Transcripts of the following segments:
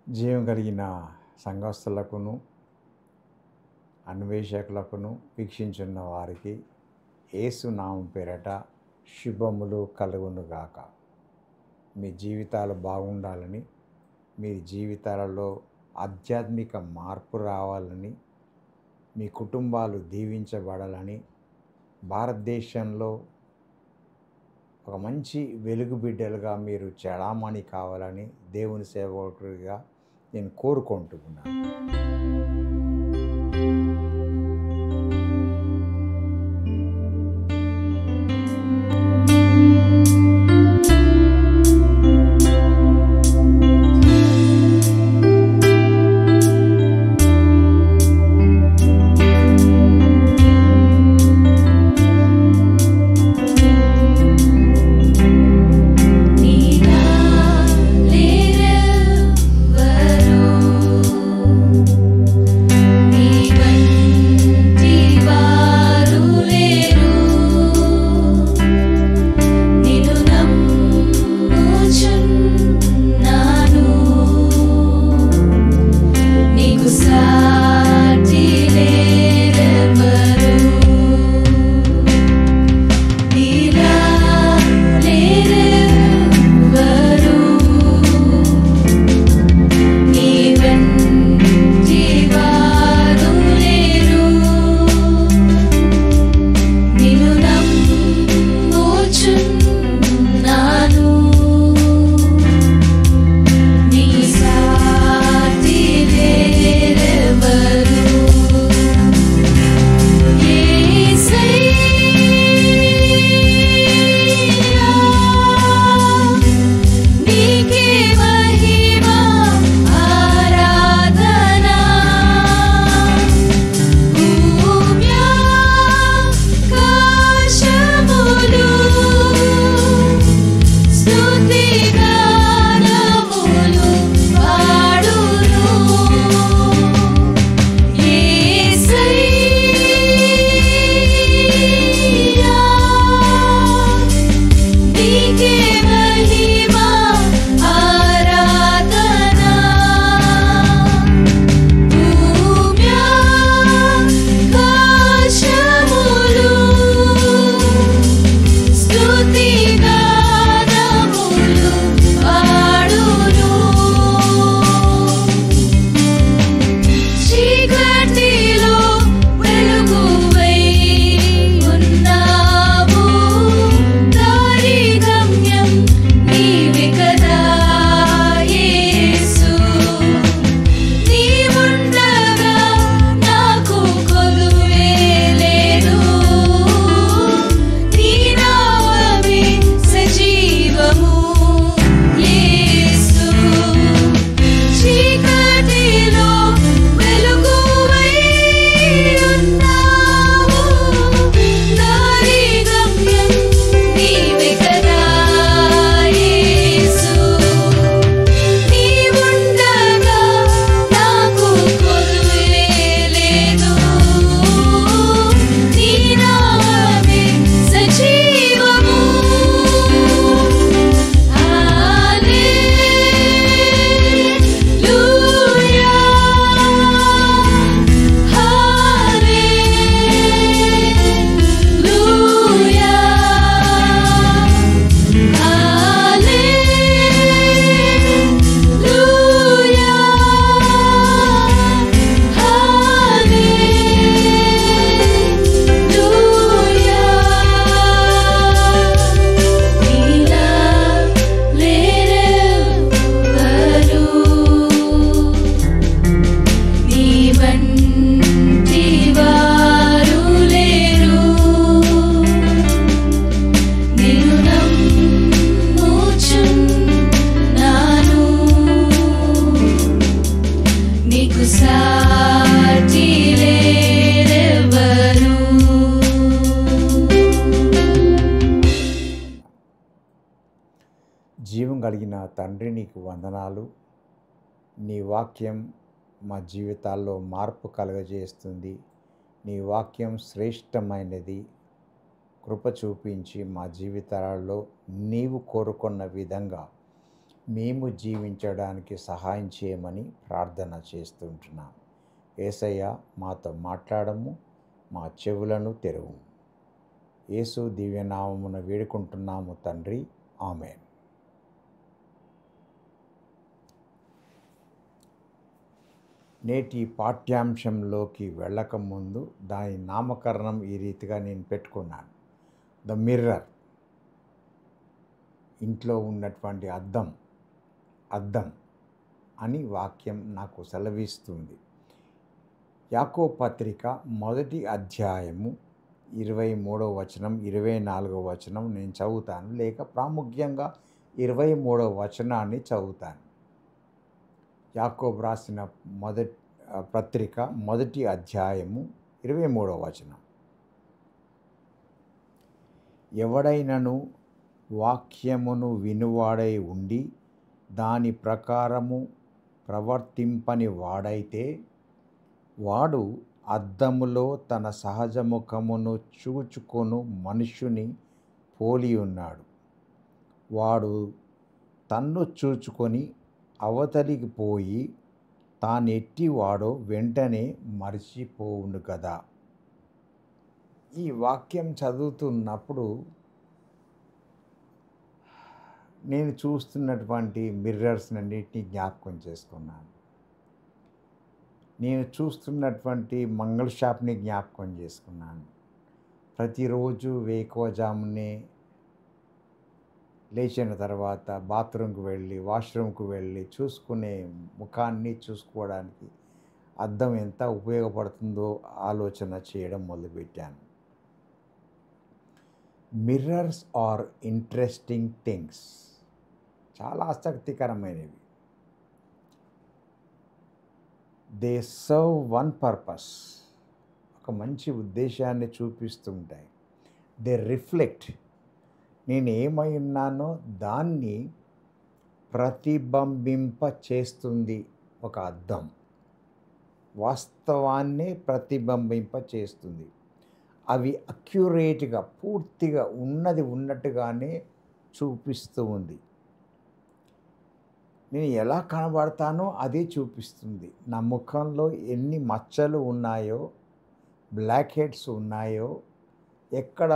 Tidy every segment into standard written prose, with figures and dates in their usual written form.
జీవం కలిగిన సంఘస్థులకును అన్వేషకులకును వీక్షించున్న వారికి యేసు నామం పేరట శుభములు కలుగునుగాక. మీ జీవితాలు బాగుండాలని, మీ జీవితాలలో ఆధ్యాత్మిక మార్పు రావాలని, మీ కుటుంబాలు దీవించబడాలని, భారతదేశంలో ఒక మంచి వెలుగు బిడ్డలుగా మీరు చలామణి కావాలని దేవుని సేవకుడిగా నేను కోరుకుంటున్నాను. జీవం కలిగిన తండ్రి, నీకు వందనాలు. నీ వాక్యం మా జీవితాల్లో మార్పు కలుగజేస్తుంది. నీ వాక్యం శ్రేష్టమైనది. కృప చూపించి మా జీవితాలలో నీవు కోరుకున్న విధంగా మేము జీవించడానికి సహాయం చేయమని ప్రార్థన చేస్తుంటున్నాం. యేసయ్య, మాతో మాట్లాడము, మా చెవులను తెరువు. యేసు దివ్యనామమున వేడుకుంటున్నాము తండ్రి. ఆమేన్. నేటి పాఠ్యాంశంలోకి వెళ్ళకముందు దాని నామకరణం ఈ రీతిగా నేను పెట్టుకున్నాను. ద మిర్రర్, ఇంట్లో ఉన్నటువంటి అద్దం అని వాక్యం నాకు సెలవిస్తుంది. యాకోబు పత్రిక 1వ అధ్యాయము 23వ వచనం, 24వ వచనం నేను చదువుతాను, లేక ప్రాముఖ్యంగా 23వ వచనాన్ని చదువుతాను. యాకోబు రాసిన పత్రిక 1వ అధ్యాయము 23వ వచనం. ఎవడైనను వాక్యమును వినువాడై ఉండి దాని ప్రకారము ప్రవర్తింపని వాడైతే వాడు అద్దములో తన సహజ ముఖమును చూచుకొను మనుష్యుని పోలి ఉన్నాడు. వాడు తన్ను చూచుకొని అవతలికి పోయి తానెట్టివాడో వెంటనే మరిచిపోవును కదా. ఈ వాక్యం చదువుతున్నప్పుడు నేను చూస్తున్నటువంటి మిర్రర్స్ అన్నిటినీ జ్ఞాపకం చేసుకున్నాను. నేను చూస్తున్నటువంటి మంగళ షాప్ని జ్ఞాపకం చేసుకున్నాను. ప్రతిరోజు వేకువజామునే లేచిన తర్వాత బాత్రూమ్కి వెళ్ళి, వాష్రూమ్కి వెళ్ళి చూసుకునే ముఖాన్ని చూసుకోవడానికి అద్దం ఎంత ఉపయోగపడుతుందో ఆలోచన చేయడం మొదలుపెట్టాను. మిర్రర్స్ ఆర్ ఇంట్రెస్టింగ్ థింగ్స్, చాలా ఆసక్తికరమైనవి. దే సర్వ్ వన్ పర్పస్, ఒక మంచి ఉద్దేశాన్ని చూపిస్తూ ఉంటాయి. దే రిఫ్లెక్ట్, నేను ఏమై ఉన్నానో దాన్ని ప్రతిబింబింప చేస్తుంది ఒక అద్దం. వాస్తవాన్ని ప్రతిబింబింప చేస్తుంది. అవి అక్యురేట్గా, పూర్తిగా ఉన్నది ఉన్నట్టుగానే చూపిస్తూ ఉంది. నేను ఎలా కనబడతానో అదే చూపిస్తుంది. నా ముఖంలో ఎన్ని మచ్చలు ఉన్నాయో, బ్లాక్ హెడ్స్ ఉన్నాయో, ఎక్కడ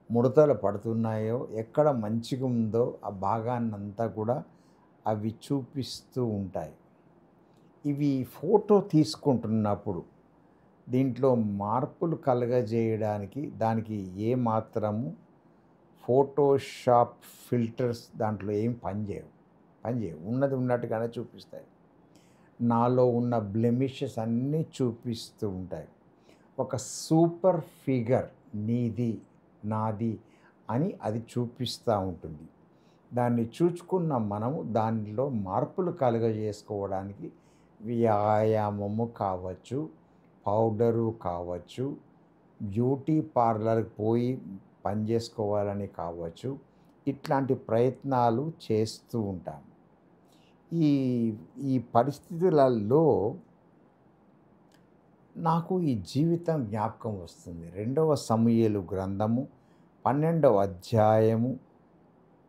ముడతలు పడుతున్నాయో, ఎక్కడ మంచిగా ఉందో ఆ భాగాన్నంతా కూడా అవి చూపిస్తూ ఉంటాయి. ఇవి ఫోటో తీసుకుంటున్నప్పుడు దీంట్లో మార్పులు కలగజేయడానికి దానికి ఏమాత్రము ఫోటోషాప్ ఫిల్టర్స్ దాంట్లో ఏం పనిచేయవు. ఉన్నది ఉన్నట్టుగానే చూపిస్తాయి. నాలో ఉన్న బ్లెమిషెస్ అన్నీ చూపిస్తూ ఉంటాయి. ఒక సూపర్ ఫిగర్, నీది నాది అని అది చూపిస్తూ ఉంటుంది. దాన్ని చూచుకున్న మనము దానిలో మార్పులు కలుగజేసుకోవడానికి వ్యాయామము కావచ్చు, పౌడరు కావచ్చు, బ్యూటీ పార్లర్కి పోయి పనిచేసుకోవాలని కావచ్చు, ఇట్లాంటి ప్రయత్నాలు చేస్తూ ఉంటాం. ఈ పరిస్థితులలో నాకు ఈ జీవితం జ్ఞాపకం వస్తుంది. 2వ సమూయేలు గ్రంథము 12వ అధ్యాయము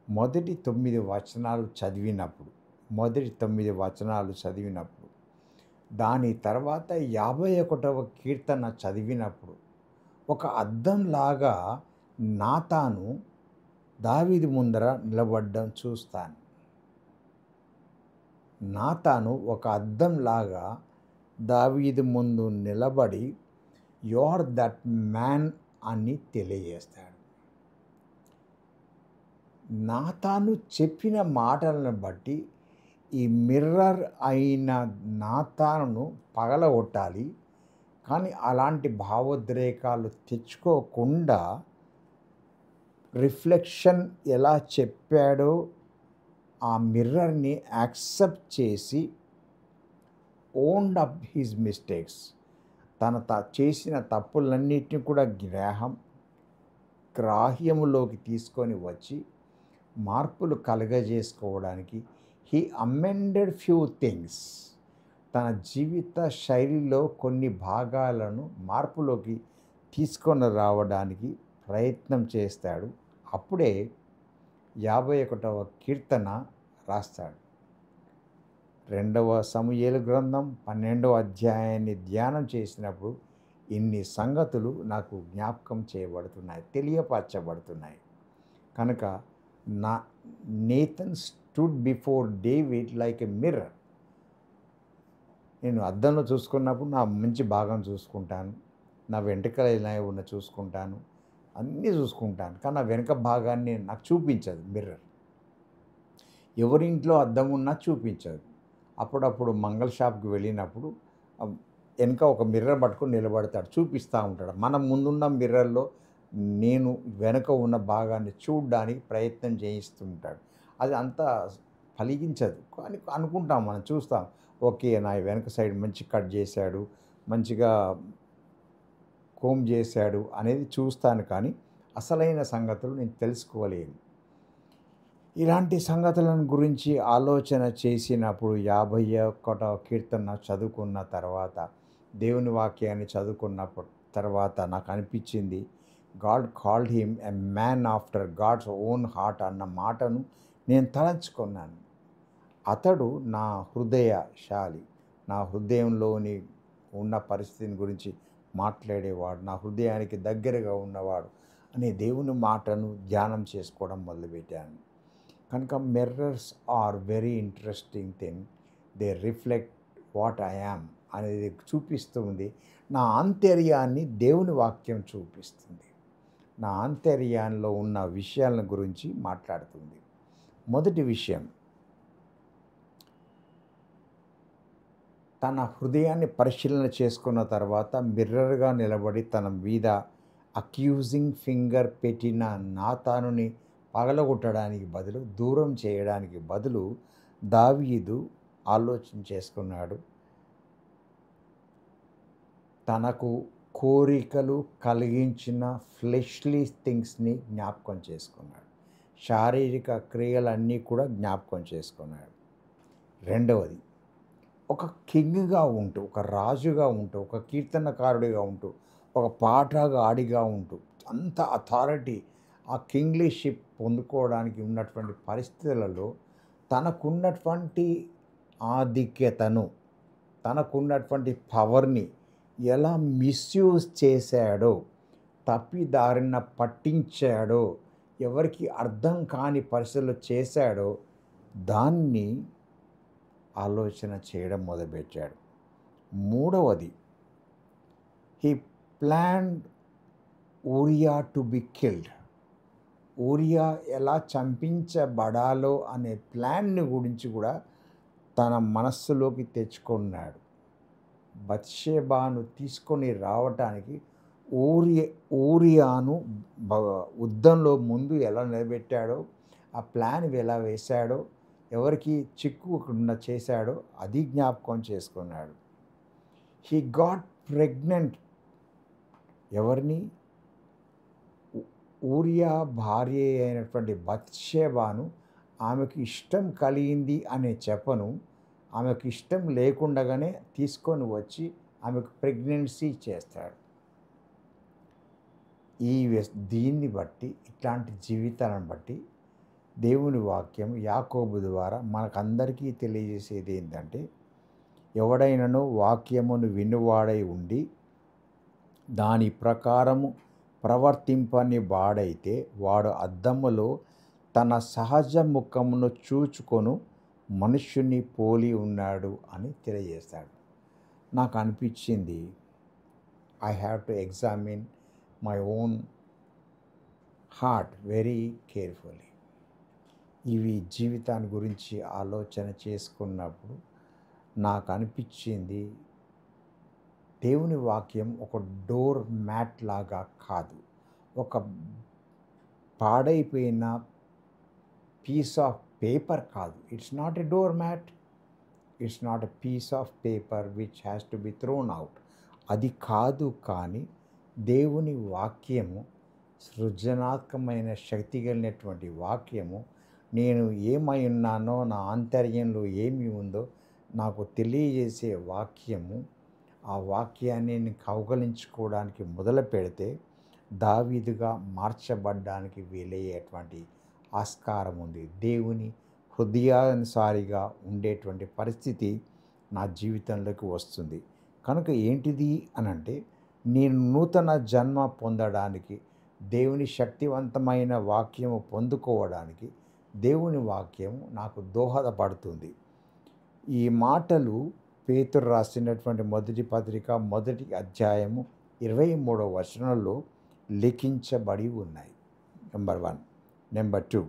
మొదటి 9 వచనాలు చదివినప్పుడు, దాని తర్వాత 51వ కీర్తన చదివినప్పుడు ఒక అద్దంలాగా నాతాను దావీదు ముందర నిలబడ్డం చూస్తాను. నాతాను ఒక అద్దంలాగా దావీదు ముందు నిలబడి యు ఆర్ దట్ మ్యాన్ అని తెలియజేస్తాడు. నాతాను చెప్పిన మాటలను బట్టి ఈ మిర్రర్ అయిన నాతానును పగలగొట్టాలి. కానీ అలాంటి భావోద్రేకాలు తెచ్చుకోకుండా రిఫ్లెక్షన్ ఎలా చెప్పాడో ఆ మిర్రర్ని యాక్సెప్ట్ చేసి ఓన్డ్ అప్ హిజ్ మిస్టేక్స్, తన చేసిన తప్పులన్నిటిని కూడా గ్రాహ్యములోకి తీసుకొని వచ్చి మార్పులు కలగజేసుకోవడానికి హీ అమెండెడ్ ఫ్యూ థింగ్స్. తన జీవిత శైలిలో కొన్ని భాగాలను మార్పులోకి తీసుకొని రావడానికి ప్రయత్నం చేస్తాడు. అప్పుడే 51వ కీర్తన రాస్తాడు. 2వ సమూయేలు గ్రంథం 12వ అధ్యాయాన్ని ధ్యానం చేసినప్పుడు ఇన్ని సంగతులు నాకు జ్ఞాపకం చేయబడుతున్నాయి, తెలియపరచబడుతున్నాయి. కనుక Nathan stood before David like a mirror. నేను అద్దంలో చూసుకున్నప్పుడు నా మంచి భాగం చూసుకుంటాను, నా వెంట్రుకలు ఎలా ఉన్న చూసుకుంటాను, అన్నీ చూసుకుంటాను. కానీ నా వెనుక భాగాన్ని నాకు చూపించదు మిర్రర్. ఎవరింట్లో అద్దం ఉన్నా చూపించదు. అప్పుడప్పుడు మంగళ షాప్కి వెళ్ళినప్పుడు వెనక ఒక మిర్రర్ పట్టుకొని నిలబడతాడు, చూపిస్తూ ఉంటాడు. మన ముందున్న మిర్రర్లో నేను వెనక ఉన్న భాగాన్ని చూడడానికి ప్రయత్నం చేయిస్తూ ఉంటాడు. అది అంత ఫలించదు కానీ అనుకుంటాం, మనం చూస్తాం, ఓకే నా వెనక సైడ్ మంచి కట్ చేశాడు, మంచిగా కోమ్ చేశాడు అనేది చూస్తాను. కానీ అసలైన సంగతులు నేను తెలుసుకోలేను. ఇలాంటి సంగతులను గురించి ఆలోచన చేసినప్పుడు 51వ కీర్తన చదువుకున్న తర్వాత, దేవుని వాక్యాన్ని చదువుకున్నప్పుడు తర్వాత నాకు అనిపించింది, God called him a man after God's own heart అన్న మాటను నేను తలంచుకున్నాను. అతడు నా హృదయశాలి, నా హృదయంలోని ఉన్న పరిస్థితిని గురించి మాట్లాడేవాడు, నా హృదయానికి దగ్గరగా ఉన్నవాడు అనే దేవుని మాటను ధ్యానం చేసుకోవడం మొదలుపెట్టాను. కనుక mirrors are very interesting thing. They reflect what I am అనేది చూపిస్తుంది. నా ఆంతర్యాన్ని దేవుని వాక్యం చూపిస్తుంది. నా ఆంతర్యంలో ఉన్న విషయాల గురించి మాట్లాడుతుంది. మొదటి విషయం, తన హృదయాన్ని పరిశీలన చేసుకున్న తర్వాత మిర్రర్గా నిలబడి తన మీద అక్యూజింగ్ ఫింగర్ పెట్టిన నాతానుని పగలగొట్టడానికి బదులు, దూరం చేయడానికి బదులు దావీదు ఆలోచన చేసుకున్నాడు. తనకు కోరికలు కలిగించిన ఫ్లెష్లీ థింగ్స్ని జ్ఞాపకం చేసుకున్నాడు. శారీరక క్రియలన్నీ కూడా జ్ఞాపకం చేసుకున్నాడు. రెండవది, ఒక కింగ్గా ఉంటూ, ఒక రాజుగా ఉంటూ, ఒక కీర్తనకారుడిగా ఉంటూ, ఒక పాటగాడిగా ఉంటూ, అంత అథారిటీ, ఆ కింగ్లీషిప్ పొందుకోవడానికి ఉన్నటువంటి పరిస్థితులలో తనకున్నటువంటి ఆధిక్యతను, తనకున్నటువంటి పవర్ని ఎలా మిస్యూజ్ చేశాడో, తప్పిదారిన పట్టించాడో, ఎవరికి అర్థం కాని పరిస్థితులు చేశాడో దాన్ని ఆలోచన చేయడం మొదలుపెట్టాడు. మూడవది, he planned Uriah to be killed. Uriah ఎలా చంపించబడాలో అనే ప్లాన్ని గురించి కూడా తన మనస్సులోకి తెచ్చుకున్నాడు. బత్షెబాను తీసుకొని రావటానికి ఊరియాను యుద్ధంలో ముందు ఎలా నిలబెట్టాడో, ఆ ప్లాన్ ఎలా వేశాడో, ఎవరికి చిక్కుకుండా చేశాడో అది జ్ఞాపకం చేసుకున్నాడు. He got pregnant. ఎవరిని? ఊరియా భార్య అయినటువంటి బత్షెబాను ఆమెకు ఇష్టం కలిగింది అనే చెప్పను, ఆమెకు ఇష్టం లేకుండానే తీసుకొని వచ్చి ఆమెకు ప్రెగ్నెన్సీ చేస్తాడు. దీన్ని బట్టి, ఇట్లాంటి జీవితాలను బట్టి దేవుని వాక్యం యాకోబు ద్వారా మనకందరికీ తెలియజేసేది ఏంటంటే, ఎవడైనను వాక్యమును వినువాడై ఉండి దాని ప్రకారము ప్రవర్తింపని వాడైతే వాడు అద్దములో తన సహజ ముఖమును చూచుకొను మనుష్యుని పోలి ఉన్నాడు అని తెలియజేస్తాడు. నాకు అనిపించింది, I have to examine my own heart very carefully. ఇవి జీవితాన్ని గురించి ఆలోచన చేసుకున్నప్పుడు నాకు అనిపించింది, దేవుని వాక్యం ఒక డోర్ మ్యాట్ లాగా కాదు, ఒక పాడైపోయిన పీస్ ఆఫ్ పేపర్ కాదు. It's not a doormat, it's not a piece of paper which has to be thrown out. అది కాదు. కానీ దేవుని వాక్యము సృజనాత్మకమైన శక్తి కలిగినటువంటి వాక్యము, నేను ఏమై ఉన్నానో, నా ఆంతర్యంలో ఏమి ఉందో నాకు తెలియజేసే వాక్యము. ఆ వాక్యాన్ని నేను కౌగలించుకోవడానికి మొదలు పెడితే దావీదుగా మార్చబడ్డానికి వీలయ్యేటువంటి ఆస్కారం ఉంది. దేవుని హృదయానుసారిగా ఉండేటువంటి పరిస్థితి నా జీవితంలోకి వస్తుంది. కనుక ఏంటిది అనంటే, నేను నూతన జన్మ పొందడానికి, దేవుని శక్తివంతమైన వాక్యము పొందుకోవడానికి దేవుని వాక్యం నాకు దోహదపడుతుంది. ఈ మాటలు పేతురు రాసినటువంటి మొదటి పత్రిక మొదటి అధ్యాయము 23వ వచనంలో లిఖించబడి ఉన్నాయి. నెంబర్ 1. నెంబర్ 2,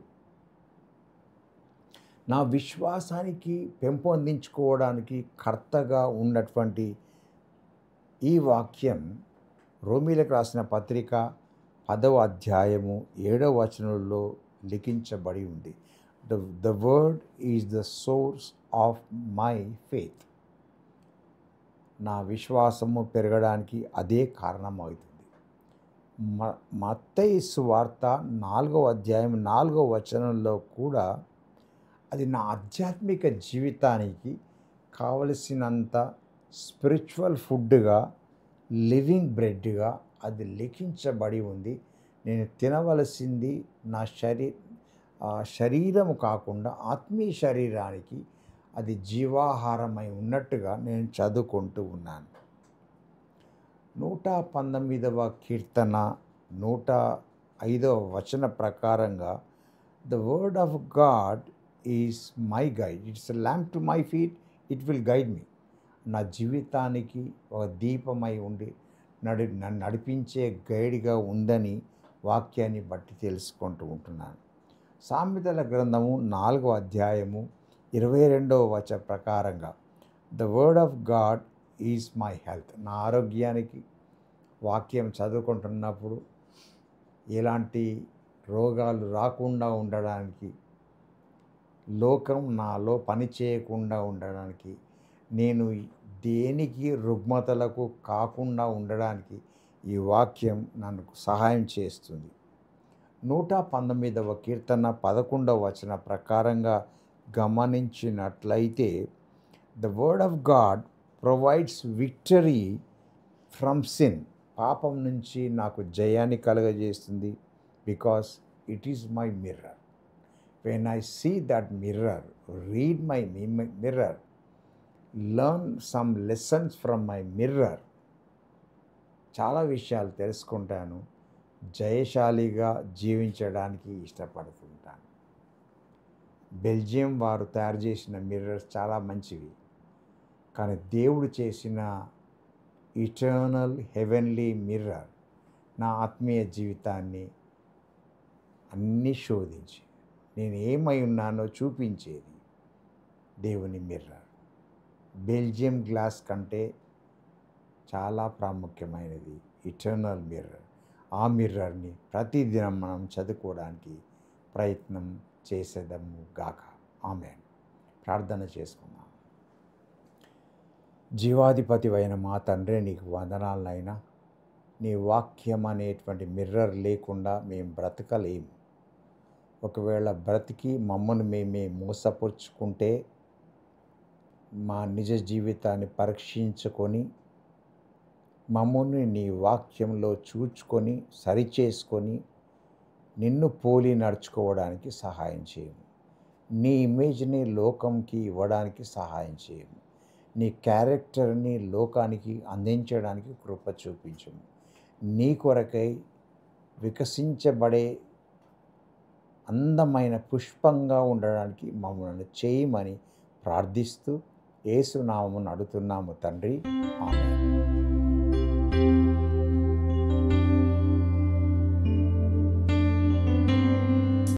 నా విశ్వాసానికి పెంపొందించుకోవడానికి కర్తగా ఉన్నటువంటి ఈ వాక్యం రోమీలకు రాసిన పత్రిక 10వ అధ్యాయము 7వ వచనంలో లిఖించబడి ఉంది. The word is the source of my faith. నా విశ్వాసము పెరగడానికి అదే కారణమవుతుంది. మత్తయి సువార్త 4వ అధ్యాయం 4వ వచనంలో కూడా అది నా ఆధ్యాత్మిక జీవితానికి కావలసినంత స్పిరిచువల్ ఫుడ్గా, లివింగ్ బ్రెడ్గా అది లిఖించబడి ఉంది. నేను తినవలసింది నా శరీరము కాకుండా ఆత్మీయ శరీరానికి అది జీవాహారమై ఉన్నట్టుగా నేను చదువుకుంటూ ఉన్నాను. 119వ కీర్తన 105వ వచన ప్రకారంగా the word of God is my guide, it's a lamp to my feet, it will guide me. నా జీవితానికి ఒక దీపమై ఉండి నన్ను నడిపించే గైడ్గా ఉందని వాక్యాన్ని బట్టి తెలుసుకుంటూ ఉంటున్నాను. సామెతల గ్రంథము 4వ అధ్యాయము 22వ వచన ప్రకారంగా the word of God is my health. నా ఆరోగ్యానికి వాక్యం చదువుకుంటున్నప్పుడు ఎలాంటి రోగాలు రాకుండా ఉండడానికి, లోకం నాలో పని చేయకుండా ఉండడానికి, నేను దేనికి రుగ్మతలకు కాకుండా ఉండడానికి ఈ వాక్యం నన్ను సహాయం చేస్తుంది. 119వ కీర్తన 11వ వచన ప్రకారంగా గమనించినట్లయితే the word of God provides victory from sin. పాపం నుంచి నాకు జయాన్ని కలుగజేస్తుంది. Because it is my mirror. When I see that mirror, read my mirror, learn some lessons from my mirror, చాలా విషయాలు తెలుసుకుంటాను. జయశాలిగా జీవించడానికి ఇష్టపడుతుంటాను. బెల్జియం వారు తయారు చేసిన మిర్రర్స్ చాలా మంచివి. కానీ దేవుడు చేసిన ఇటర్నల్ హెవెన్లీ మిర్రర్ నా ఆత్మీయ జీవితాన్ని అన్నీ శోధించి నేను ఏమై ఉన్నానో చూపించేది దేవుని మిర్రర్. బెల్జియం గ్లాస్ కంటే చాలా ప్రాముఖ్యమైనది ఇటర్నల్ మిర్రర్. ఆ మిర్రర్ని ప్రతిదినం మనం చదువుకోవడానికి ప్రయత్నం చేసేదము గాక. ఆమేన్. ప్రార్థన చేసుకుందాం. జీవాధిపతివైన మా తండ్రి, నీకు వందనాలనైనా. నీ వాక్యం అనేటువంటి మిర్రర్ లేకుండా మేము బ్రతకలేము. ఒకవేళ బ్రతికి మమ్మల్ని మేమే మోసపరుచుకుంటే మా నిజ జీవితాన్ని పరీక్షించుకొని మమ్మల్ని నీ వాక్యంలో చూచుకొని సరిచేసుకొని నిన్ను పోలి నడుచుకోవడానికి సహాయం చేయము. నీ ఇమేజ్ని లోకంకి ఇవ్వడానికి సహాయం చేయము. నీ క్యారెక్టర్ని లోకానికి అందించడానికి కృప చూపించము. నీ కొరకై వికసించబడే అందమైన పుష్పంగా ఉండడానికి మమ్మల్ని చేయమని ప్రార్థిస్తూ యేసు నామమున అడుగుతున్నాము తండ్రి. ఆమేన్.